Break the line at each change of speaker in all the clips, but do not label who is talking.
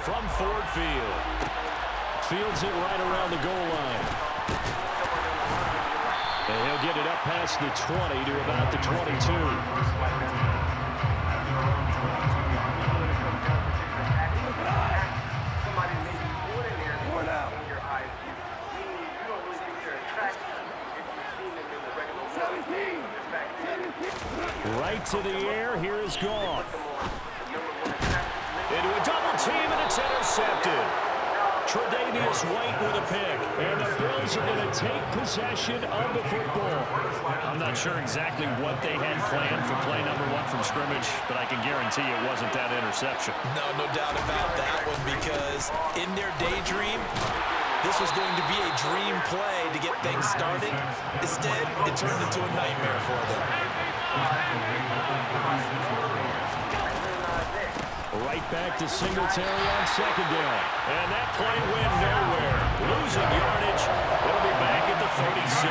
from Ford Field. Fields it right around the goal line. And he'll get it up past the 20 to about the 22. Right to the air. Here is Goff. Into a double team, and it's intercepted. Tre'Davious White with a pick. And the Bills are going to take possession of the football. I'm not sure exactly what they had planned for play number 1 from scrimmage, but I can guarantee it wasn't that interception.
No doubt about that one, because in their daydream, this was going to be a dream play to get things started. Instead, it turned into a nightmare for them.
Right back to Singletary on second down. And that play went nowhere. Losing yardage. It'll be back at the 36.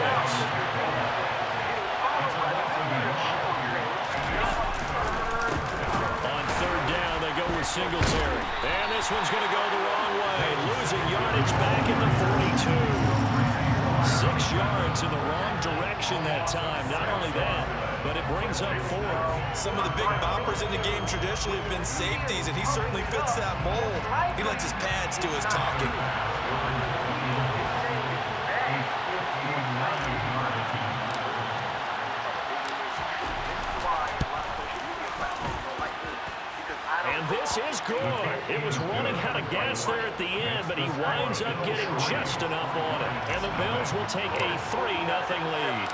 On third down, they go with Singletary. And this one's going to go the wrong way. Losing yardage back at the 42. 6 yards in the wrong direction that time. Not only that, but it brings up 4.
Some of the big boppers in the game traditionally have been safeties, and he certainly fits that mold. He lets his pads do his talking.
And this is good. It was running out of gas there at the end, but he winds up getting just enough on it. And the Bills will take a 3-0 lead.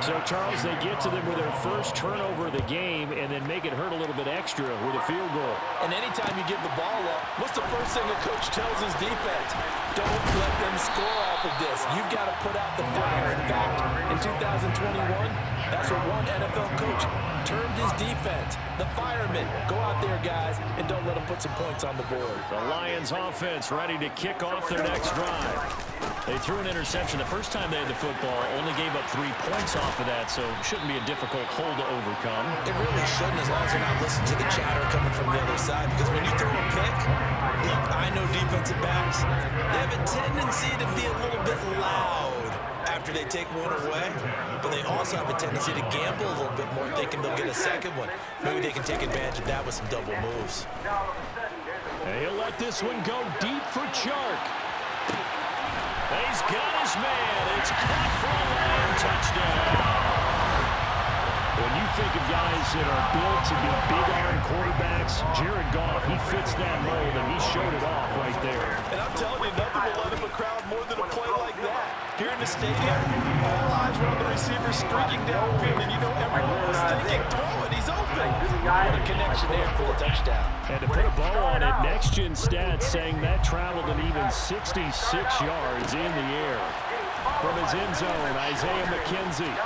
So, Charles, they get to them with their first turnover of the game and then make it hurt a little bit extra with a field goal.
And anytime you give the ball up, what's the first thing a coach tells his defense? Don't let them score off of this. You've got to put out the fire. In fact, in 2021, that's what one NFL coach termed his defense. The firemen. Go out there, guys, and don't let them put some points on the board.
The Lions offense ready to kick off their next drive. They threw an interception the first time they had the football, only gave up 3 points off of that, so shouldn't be a difficult hole to overcome.
It really shouldn't, as long as you're not listening to the chatter coming from the other side, because when you throw a pick, look, I know defensive backs, they have a tendency to be a little bit loud after they take one away, but they also have a tendency to gamble a little bit more, thinking they'll get a second one. Maybe they can take advantage of that with some double moves.
He'll let this one go deep for Chark. He's got his man. It's caught for a Lion touchdown. When you think of guys that are built to be big arm quarterbacks, Jared Goff, he fits that mold, and he showed it off right there.
And I'm telling you, nothing will let him a crowd more than a play like that. Here in the stadium, all eyes were on the receiver streaking downfield, and you know everyone was thinking, throw it, he's open. What a connection there for the touchdown.
And to put a bow on it, Next Gen Stats saying that traveled an even 66 yards in the air. From his end zone, Isaiah McKenzie.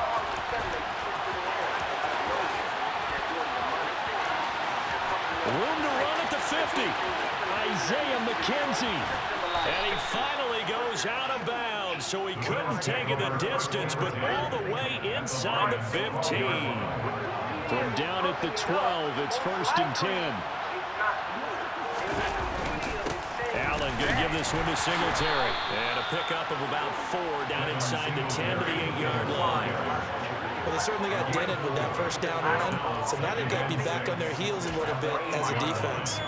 Room to run at the 50. Isaiah McKenzie. And he finally goes out of bounds, so he couldn't take it the distance, but all the way inside the 15. From down at the 12, it's 1st and 10. Allen going to give this one to Singletary. And a pickup of about 4 down inside the 10 to the 8-yard line.
Well, they certainly got dented with that first down run, so now they've got to be back on their heels a little bit as a defense.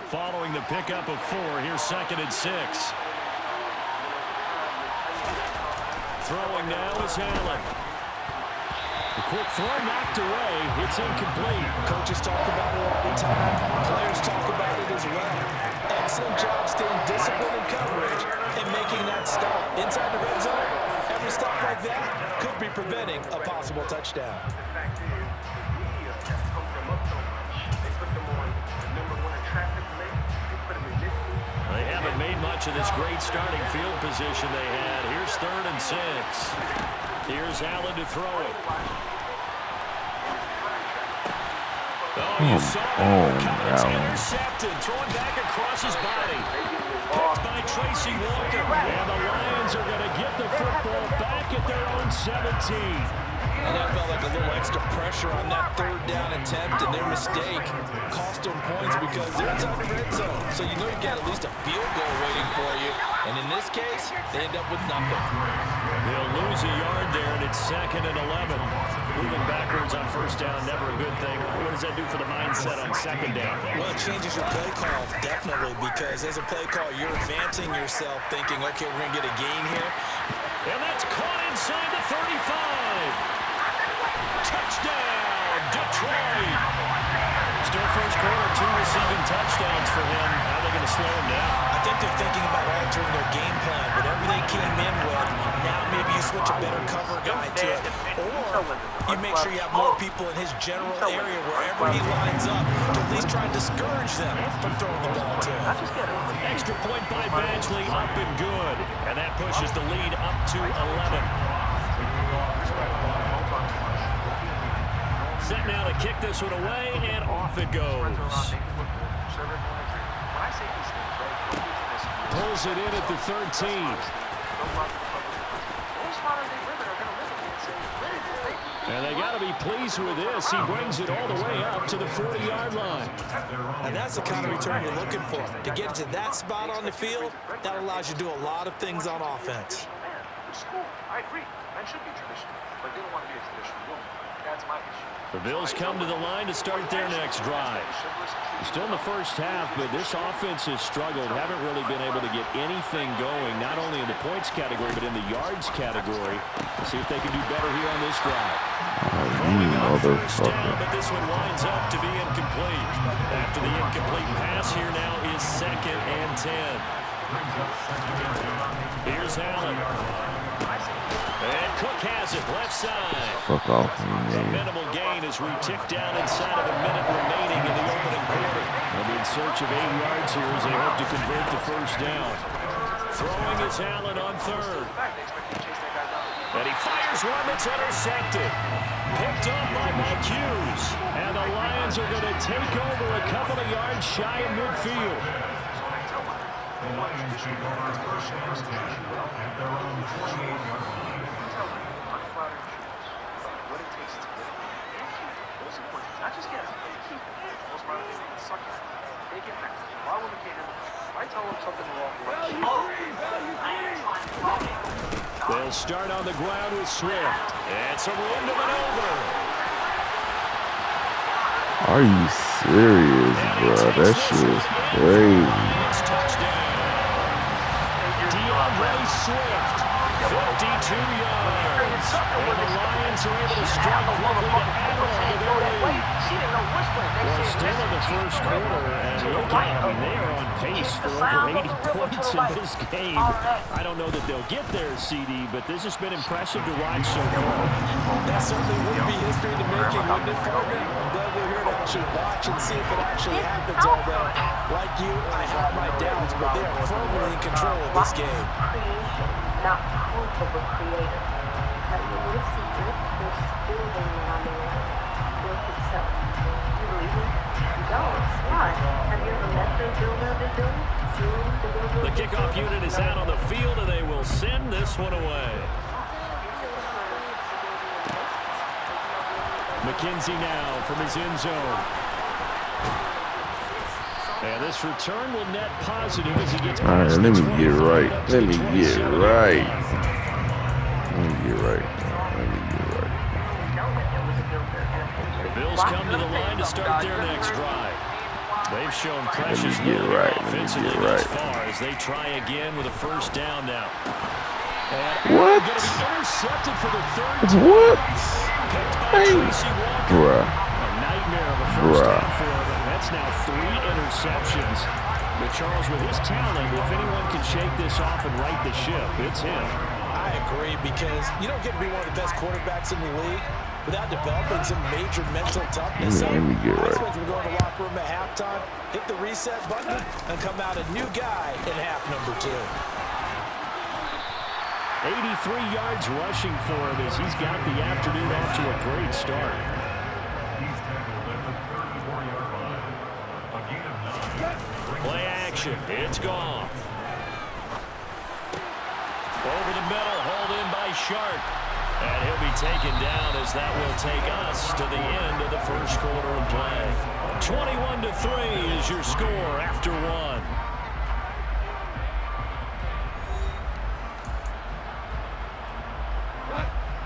Following the pickup of 4, here's 2nd and 6. Throwing now is Allen. The quick throw knocked away. It's incomplete.
Coaches talk about it all the time. Players talk about it as well. Excellent job staying disciplined in coverage and making that stop. Inside the red zone, every stop like that could be preventing a possible touchdown.
They haven't made much of this great starting field position they had. Here's 3rd and 6. Here's Allen to throw it. Oh, you saw that coming. It's intercepted. Throwing back across his body. Picked by Tracy Walker. And the Lions are going to get the football back at their own 17.
And that felt like a little extra pressure on that third down attempt, and their mistake cost them points because they're inside the red zone. So you know you got at least a field goal waiting for you. And in this case, they end up with nothing.
They'll lose a yard there, and it's 2nd and 11. Moving backwards on first down, never a good thing. What does that do for the mindset on 2nd down?
Well, it changes your play call, definitely, because as a play call, you're advancing yourself thinking, okay, we're going to get a gain here.
And that's caught inside the 35. Touchdown, Detroit. Still first quarter, 2 receiving touchdowns for him. How are they going to slow him down?
I think they're thinking about altering their game plan. Whatever they came in with, now maybe you switch a better cover guy to it. Or you make sure you have more people in his general area wherever he lines up to at least try and discourage them from throwing the ball to him.
Extra point by Badgley, up and good. And that pushes the lead up to 11. Set now to kick this one away, and off it goes. Pulls it in at the 13. And they got to be pleased with this. He brings it all the way up to the 40-yard line.
And that's the kind of return you're looking for. To get to that spot on the field, that allows you to do a lot of things on offense.
I agree. That should be tradition, but they don't want to be a traditional woman. That's my issue.
The Bills come to the line to start their next drive. Still in the first half, but this offense has struggled. Haven't really been able to get anything going, not only in the points category, but in the yards category. Let's see if they can do better here on this drive. First down, but this one winds up to be incomplete. After the incomplete pass, here now is 2nd and 10. Here's Allen. And Cook has it, left side.
Fuck off.
A minimal gain as we tick down inside of a minute remaining in the opening quarter. They'll be in search of 8 yards here as they hope to convert the first down. Throwing is Allen on 3rd. And he fires one that's intercepted. Picked up by Mike Hughes. And the Lions are going to take over a couple of yards shy of midfield.
Not just get it, but keep it. Most of the things suck at it. They get back. Why would we get it? Why tell them something wrong?
They'll start on the ground with Swift. It's a run to maneuver.
Are you serious, bro? That shit is crazy.
Swift, 52 yards. And the Lions are able to strike quickly to add on to their lead. Well, still in the first quarter, and look at them. I mean, they are on pace for over 80 points in this game. I don't know that they'll get there, CD, but this has been impressive to watch so far.
That certainly would be history to making, wouldn't it, Corbin? Glad we're here to actually watch and see if it actually happens, although, like you, I have my doubts, but they are firmly in control of this game.
Not proof of a creator. Have you really seen it? There's still hanging on the line. Built itself. You believe me? You don't. Why? Have you ever met the builder of the building?
The kickoff unit is out on the field, and they will send this one away. McKenzie now from his end zone. And this return will net positive as he gets past
let me get right.
The Bills come to the line to start their next drive. They've shown precious little offensively thus far as they try again with a first down now. And
what?
Going to be intercepted for the third time.
What?
Hey, bruh. A nightmare of a first down for him. That's now 3 interceptions. But Charles, with his talent, if anyone can shake this off and right the ship, it's him.
I agree, because you don't get to be one of the best quarterbacks in the league without developing some major mental toughness.
Let me get right.
When we go in the locker room at halftime, hit the reset button, and come out a new guy in half number 2.
83 yards rushing for him as he's got the afternoon off to a great start. Play action. It's Goff. Over the middle, hauled in by Shark. And he'll be taken down as that will take us to the end of the first quarter of play. 21-3 is your score after one.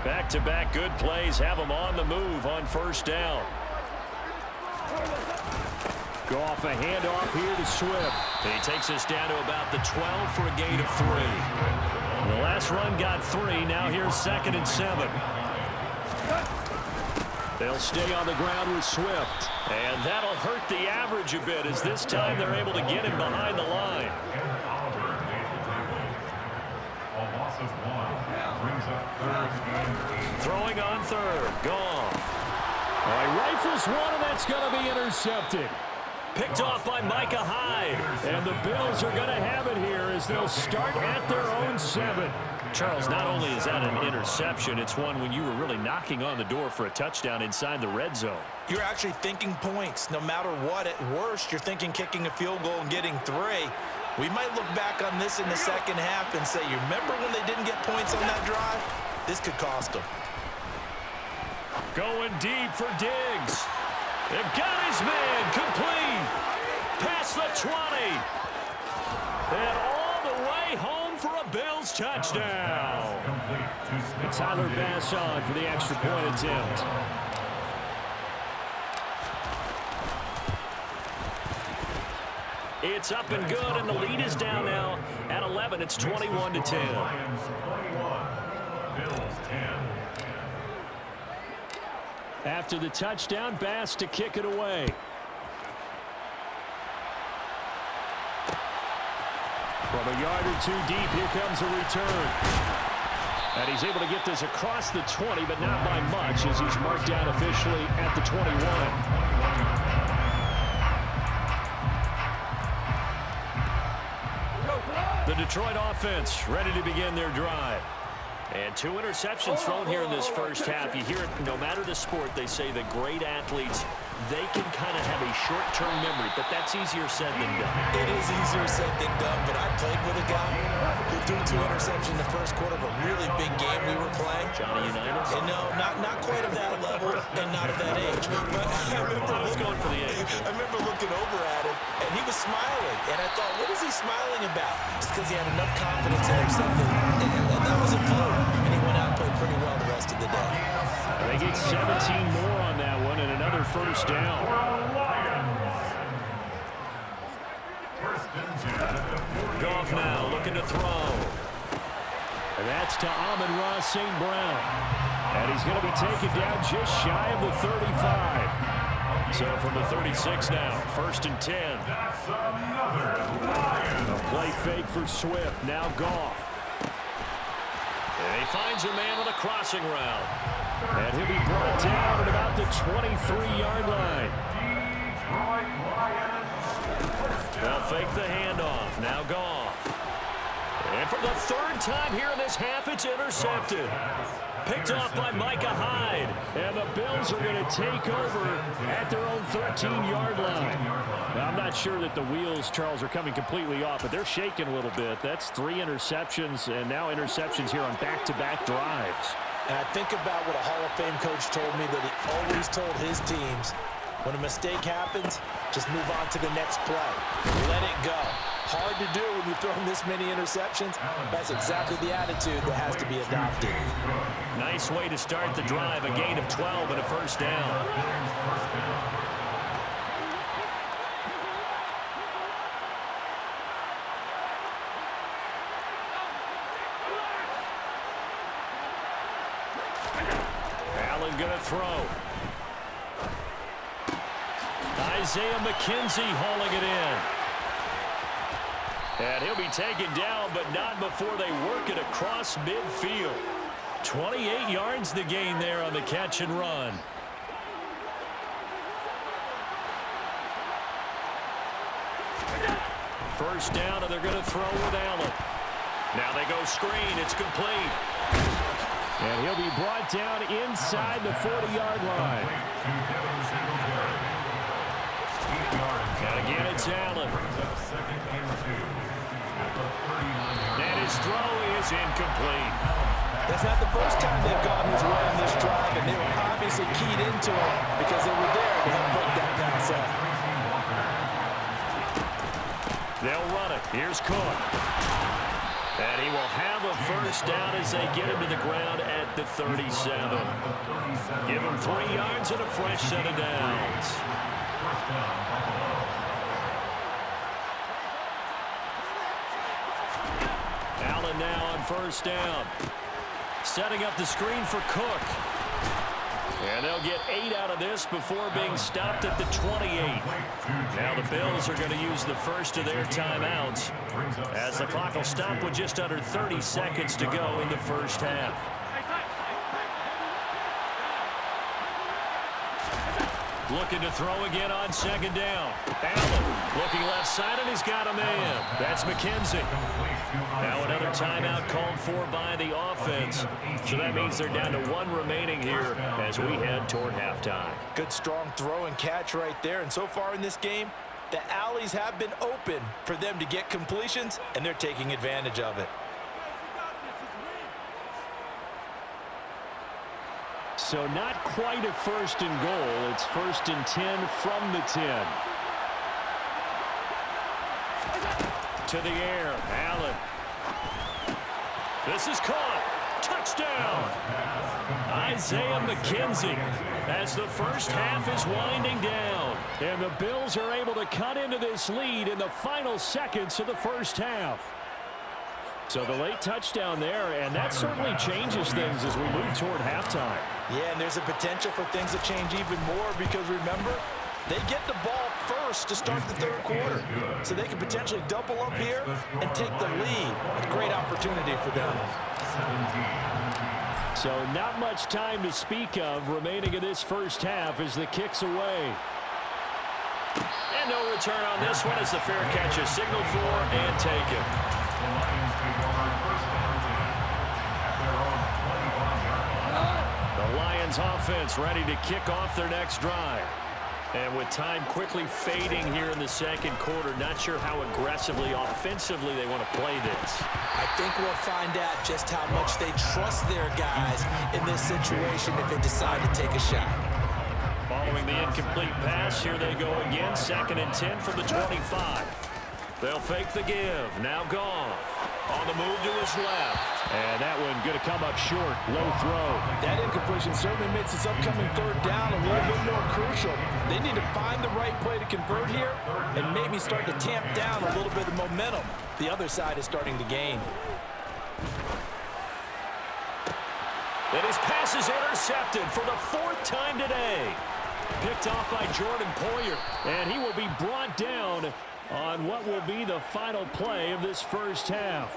Back-to-back good plays have them on the move on first down. Goff, a handoff here to Swift. And he takes us down to about the 12 for a gain of 3. The last run got 3. Now here's 2nd and 7. They'll stay on the ground with Swift. And that'll hurt the average a bit as this time they're able to get him behind the line. Throwing on third. Goff. All right, rifles one, and that's going to be intercepted. Picked off by Micah Hyde. And the Bills are going to have it here as they'll start at their own 7. Charles, not only is that an interception, it's one when you were really knocking on the door for a touchdown inside the red zone.
You're actually thinking points. No matter what, at worst, you're thinking kicking a field goal and getting 3. We might look back on this in the second half and say, you remember when they didn't get points on that drive? This could cost them.
Going deep for Diggs. They've got his man complete. Past the 20. And all the way home for a Bills touchdown. Tyler Bass on for the extra point attempt. It's up and good, and the lead is down now at 11. It's 21-10. After the touchdown, Bass to kick it away. From a yard or 2 deep, here comes a return. And he's able to get this across the 20, but not by much as he's marked down officially at the 21. The Detroit offense ready to begin their drive. And 2 interceptions thrown here in this first half. You hear it, no matter the sport, they say the great athletes, they can kind of have a short-term memory, but that's easier said than done.
It is easier said than done, but I played with a guy who threw 2 interceptions in the first quarter of a really big game we were playing.
Johnny Unitas?
And no, not quite of that level and not of that age. But I
was going for the age.
I remember looking over at him, and he was smiling. And I thought, what is he smiling about? It's because he had enough confidence in himself that was a fluke. And he went out and played pretty well the rest of the day.
They get 17 more on that one and another first down. Goff now looking to throw. And that's to Amon-Ra St. Brown. And he's going to be taken down just shy of the 35. So from the 36 now, 1st and 10. A play fake for Swift. Now Goff. And he finds a man on a crossing route. And he'll be brought down at about the 23-yard line. They'll fake the handoff. Now Goff. And for the 3rd time here in this half, it's intercepted. Picked off by Micah Hyde. And the Bills are going to take over at their own 13-yard line. Now, I'm not sure that the wheels, Charles, are coming completely off, but they're shaking a little bit. That's 3 interceptions, and now interceptions here on back-to-back drives.
And I think about what a Hall of Fame coach told me, that he always told his teams, when a mistake happens, just move on to the next play. Let it go. Hard to do when you've thrown this many interceptions. That's exactly the attitude that has to be adopted.
Nice way to start the drive. A gain of 12 and a first down. Allen going to throw. Isaiah McKenzie hauling it in. And he'll be taken down, but not before they work it across midfield. 28 yards the gain there on the catch and run. First down, and they're going to throw with Allen. Now they go screen. It's complete.
And he'll be brought down inside the 40-yard line.
And again, it's Allen. And his throw is incomplete.
That's not the first time they've gone his way on this drive, and they were obviously keyed into it because they were there to help break that pass up.
They'll run it. Here's Cook. And he will have a first down as they get him to the ground at the 37. Give him 3 yards and a fresh set of downs. Allen now on first down. Setting up the screen for Cook. And they'll get 8 out of this before being stopped at the 28. Now the Bills are going to use the first of their timeouts as the clock will stop with just under 30 seconds to go in the first half. Looking to throw again on second down. Allen looking left side, and he's got a man. That's McKenzie. Now another timeout called for by the offense. So that means they're down to 1 remaining here as we head toward halftime.
Good strong throw and catch right there. And so far in this game, the alleys have been open for them to get completions, and they're taking advantage of it.
So not quite a 1st and goal. It's 1st and 10 from the 10. To the air, Allen. This is caught. Touchdown. Isaiah McKenzie as the first half is winding down. And the Bills are able to cut into this lead in the final seconds of the first half. So the late touchdown there, and that certainly changes things as we move toward halftime.
Yeah, and there's a potential for things to change even more because, remember, they get the ball first to start the 3rd quarter. So they can potentially double up here and take the lead. A great opportunity for them.
So not much time to speak of remaining in this first half as the kick's away.
And no return on this one as the fair catch is signaled for and taken. The Lions offense ready to kick off their next drive. And with time quickly fading here in the 2nd quarter, not sure how aggressively, offensively they want to play this.
I think we'll find out just how much they trust their guys in this situation if they decide to take a shot.
Following the incomplete pass, here they go again, 2nd and 10 from the 25. They'll fake the give. Now Goff on the move to his left.
And that one going to come up short. Low throw.
That incompletion certainly makes this upcoming 3rd down a little bit more crucial. They need to find the right play to convert here and maybe start to tamp down a little bit of momentum. The other side is starting to gain.
And his pass is intercepted for the 4th time today. Picked off by Jordan Poyer.
And he will be brought down on what will be the final play of this first half.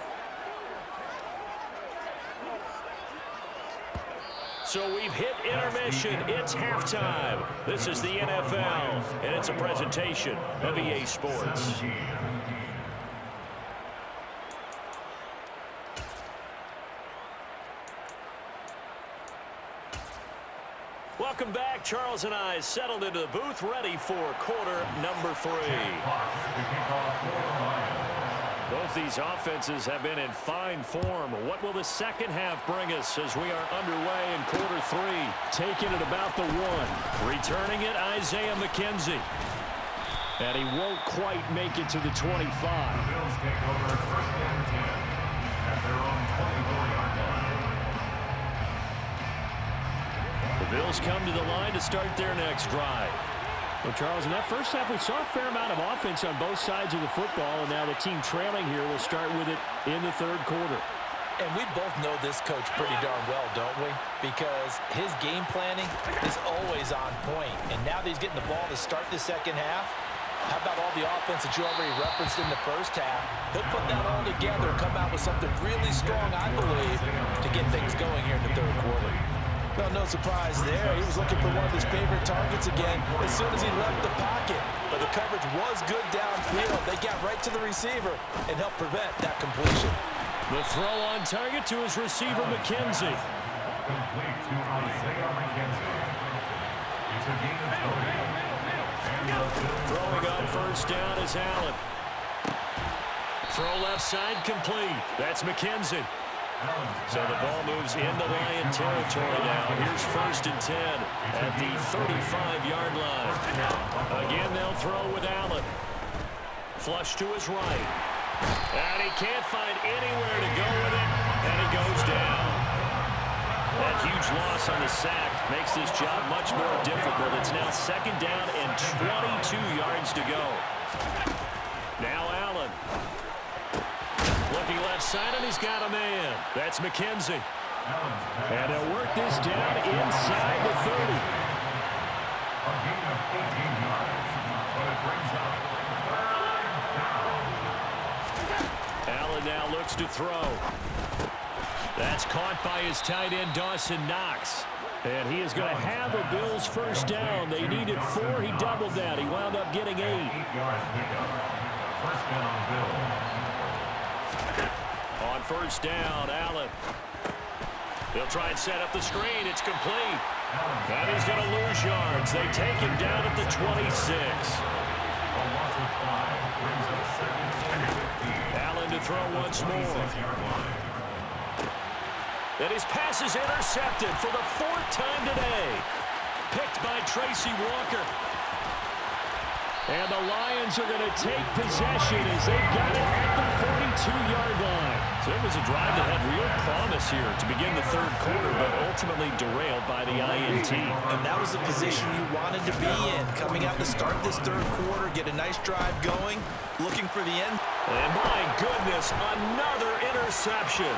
So we've hit intermission. It's halftime. This is the NFL, and it's a presentation of EA Sports. Welcome back. Charles and I settled into the booth ready for quarter number 3. Both these offenses have been in fine form. What will the second half bring us as we are underway in quarter 3?
Taking it about the 1.
Returning it, Isaiah McKenzie.
And he won't quite make it to the 25.
Bills take over 1st and 10 at their own 24-yard line.
The Bills come to the line to start their next drive.
Well, Charles, in that first half, we saw a fair amount of offense on both sides of the football, and now the team trailing here will start with it in the 3rd quarter.
And we both know this coach pretty darn well, don't we? Because his game planning is always on point. And now that he's getting the ball to start the second half, how about all the offense that you already referenced in the first half? He'll put that all together and come out with something really strong, I believe, to get things going here in the 3rd quarter. Well, no surprise there. He was looking for one of his favorite targets again as soon as he left the pocket. But the coverage was good downfield. They got right to the receiver and helped prevent that completion.
The throw on target to his receiver, McKenzie.
Complete to Isaiah McKenzie. It's a gain of 3.
Throwing on first down is Allen. Throw left side complete. That's McKenzie. So the ball moves into Lion territory now. Here's 1st and 10 at the 35-yard line. Again, they'll throw with Allen. Flush to his right. And he can't find anywhere to go with it. And he goes down. That huge loss on the sack makes this job much more difficult. It's now 2nd down and 22 yards to go. Now Allen. Looking left side, and he's got a man. That's McKenzie. And he'll work this down inside the 30.
A gain of 18 yards, but it brings up 3rd down.
Allen now looks to throw. That's caught by his tight end, Dawson Knox. And he is going to have a Bills 1st down. They needed 4. He doubled that. He wound up getting 8.
8-yard pickup. 1st down, Bills.
On 1st down, Allen. They'll try and set up the screen. It's complete. And he's going to lose yards. They take him down at the 26.
A loss of 5 brings up 2nd and 15.
Allen to throw once more.
6-yard line.
And his pass is intercepted for the 4th time today. Picked by Tracy Walker. And the Lions are going to take possession as they've got it at the 42-yard line. So it was a drive that had real promise here to begin the 3rd quarter, but ultimately derailed by the INT.
And that was the position you wanted to be in. Coming out to start this 3rd quarter, get a nice drive going, looking for the end.
And my goodness, another interception.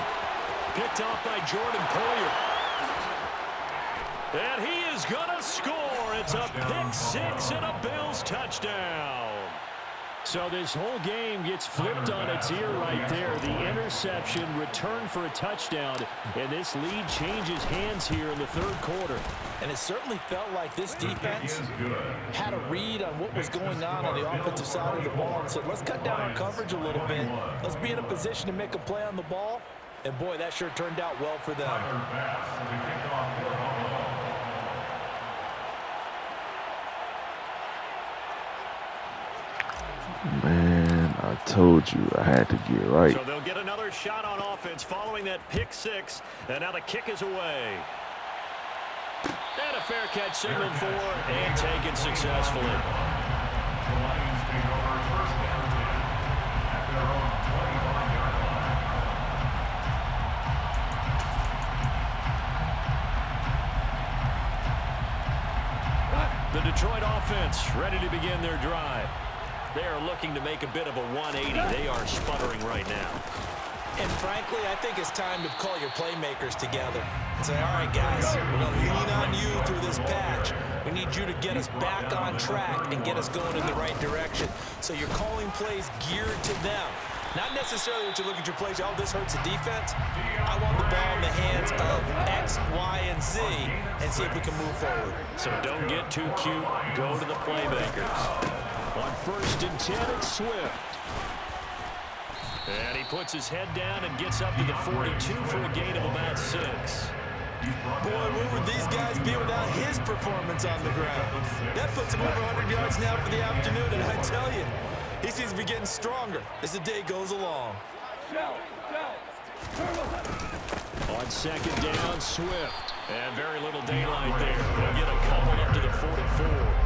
Picked off by Jordan Poyer. And he is going to score. It's a pick 6 and a Bills touchdown. So this whole game gets flipped on its ear right there. The interception, return for a touchdown, and this lead changes hands here in the 3rd quarter.
And it certainly felt like this defense had a read on what was going on the offensive side of the ball and said, let's cut down our coverage a little bit. Let's be in a position to make a play on the ball. And, boy, that sure turned out well for them.
Man, I told you I had to get right.
So they'll get another shot on offense following that pick 6. And now the kick is away. And a fair catch signaled for and taken successfully.
The Lions take over 1st down 10 at their own 25-yard line.
The Detroit offense ready to begin their drive. They are looking to make a bit of a 180. They are sputtering right now.
And frankly, I think it's time to call your playmakers together and say, all right, guys, we're going to lean on you through this patch. We need you to get us back on track and get us going in the right direction. So you're calling plays geared to them. Not necessarily what you look at your plays, oh, this hurts the defense. I want the ball in the hands of X, Y, and Z and see if we can move forward.
So don't get too cute. Go to the playmakers. On 1st and 10, it's Swift. And he puts his head down and gets up to the 42 for a gain of about 6.
Boy, where would these guys be without his performance on the ground? That puts him over 100 yards now for the afternoon, and I tell you, he seems to be getting stronger as the day goes along.
On 2nd down, Swift. And very little daylight there. They'll get a couple up to the 44.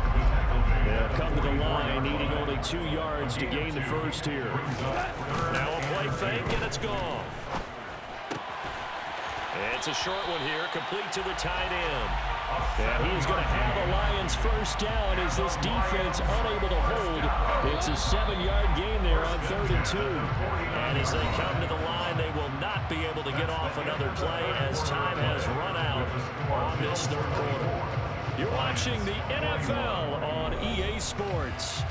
They'll come to the line, needing only 2 yards to gain the 1st here. Now a play fake, and it's gone. It's a short one here, complete to the tight end. And he's going to have a Lions 1st down as this defense unable to hold. It's a 7-yard gain there on 3rd and 2. And as they come to the line, they will not be able to get off another play as time has run out on this 3rd quarter. You're watching the NFL on EA Sports.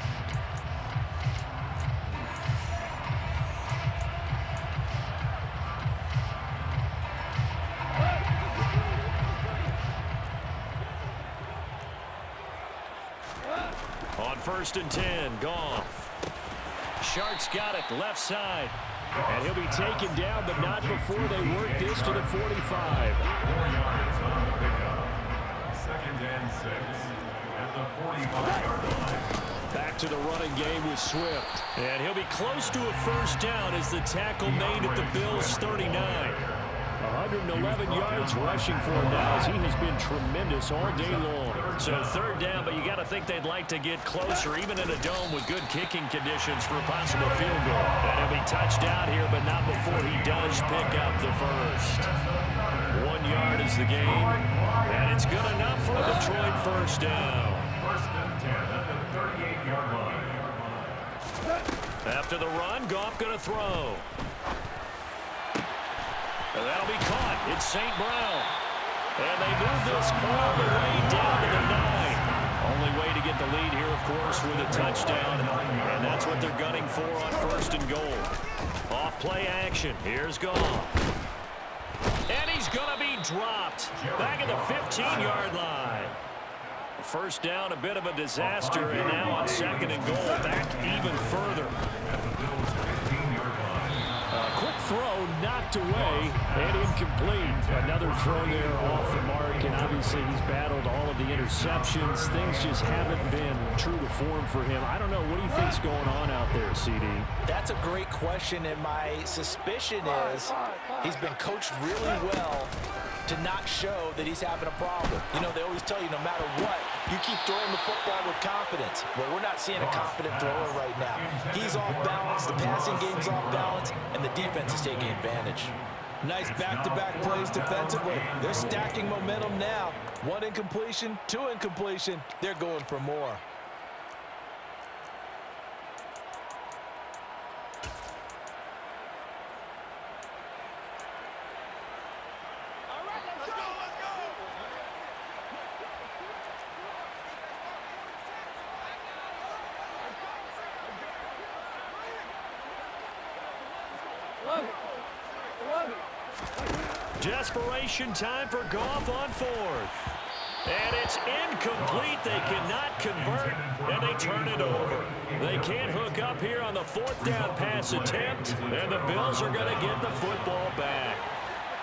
On 1st and 10, Goff. Shark's got it, left side. And he'll be taken down, but not before they work this to the 45.
4 yards on the pickup. 2nd and 6 at the 45-yard line.
Back to the running game with Swift. And he'll be close to a first down as the tackle made at the Bills' 39. 111 yards rushing for him now as he has been tremendous all day long. So 3rd down, but you got to think they'd like to get closer, even in a dome with good kicking conditions for a possible field goal. And he'll be touched out here, but not before he does pick up the first. 1 yard is the game, and it's good enough for a Detroit first down.
1st and 10 at the 38-yard line.
After the run, Goff going to throw. And that'll be caught. It's St. Brown. And they move this all the way down to the 9. Only way to get the lead here, of course, with a touchdown. And that's what they're gunning for on 1st and goal. Off play action. Here's Goff. And he's going to be dropped. Back at the 15-yard line. First down, a bit of a disaster. And now on 2nd and goal, back even further. Quick throw, knocked away, and incomplete. Another throw there off the mark, and obviously he's battled all of the interceptions. Things just haven't been true to form for him. I don't know. What do you think's going on out there, CD?
That's a great question, and my suspicion is he's been coached really well to not show that he's having a problem. You know, they always tell you no matter what, you keep throwing the football with confidence. Well, we're not seeing a confident thrower right now. He's off balance, the passing game's off balance, and the defense is taking advantage. Nice back-to-back plays defensively. They're stacking momentum now. 1 incompletion, 2 incompletion. They're going for more.
Desperation time for Goff on 4th. And it's incomplete. They cannot convert, and they turn it over. They can't hook up here on the 4th down pass attempt, and the Bills are going to get the football back.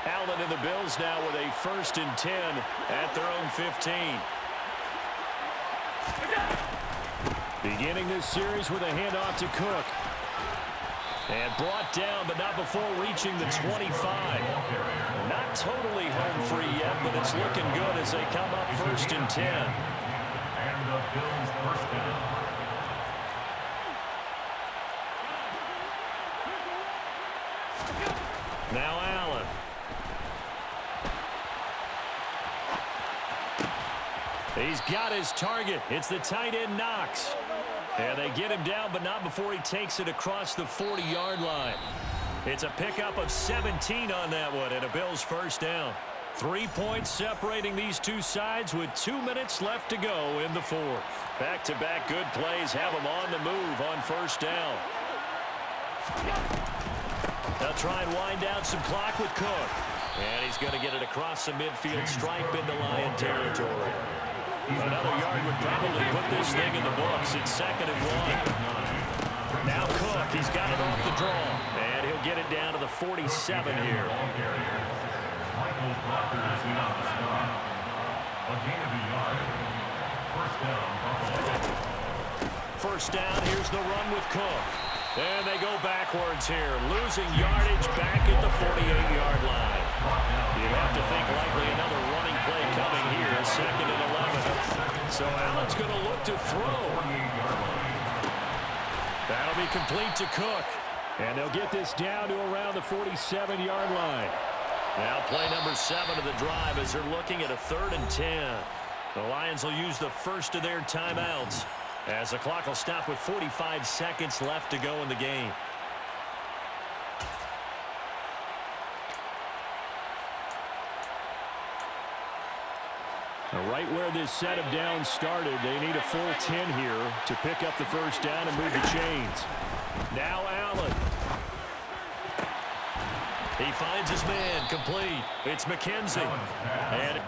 Allen and the Bills now with a 1st and 10 at their own 15. Beginning this series with a handoff to Cook. And brought down, but not before reaching the 25. Not totally home free yet, but it's looking good as they come up 1st and 10.
And the Bills' first down.
Now Allen. He's got his target. It's the tight end Knox. And they get him down, but not before he takes it across the 40-yard line. It's a pickup of 17 on that one, and a Bills first down. 3 points separating these two sides with 2 minutes left to go in the 4th. Back-to-back good plays have them on the move on 1st down. They'll try and wind down some clock with Cook. And he's going to get it across the midfield stripe into Lion territory. Another yard would probably put this thing in the books. It's 2nd and 1. Now Cook, he's got it off the draw. And he'll get it down to the 47 here.
Michael Blocker is in on the stop. A gain of a yard. First down, Buffalo.
First down, here's the run with Cook. And they go backwards here, losing yardage back at the 48-yard line. You'd have to think likely another running play coming here, 2nd and 11. So Allen's going to look to throw. That'll be complete to Cook. And they'll get this down to around the 47-yard line. Now play number 7 of the drive as they're looking at a 3rd and 10. The Lions will use the first of their timeouts as the clock will stop with 45 seconds left to go in the game. Now, right where this set of downs started, they need a full 10 here to pick up the first down and move the chains. Now Allen. He finds his man complete. It's McKenzie. And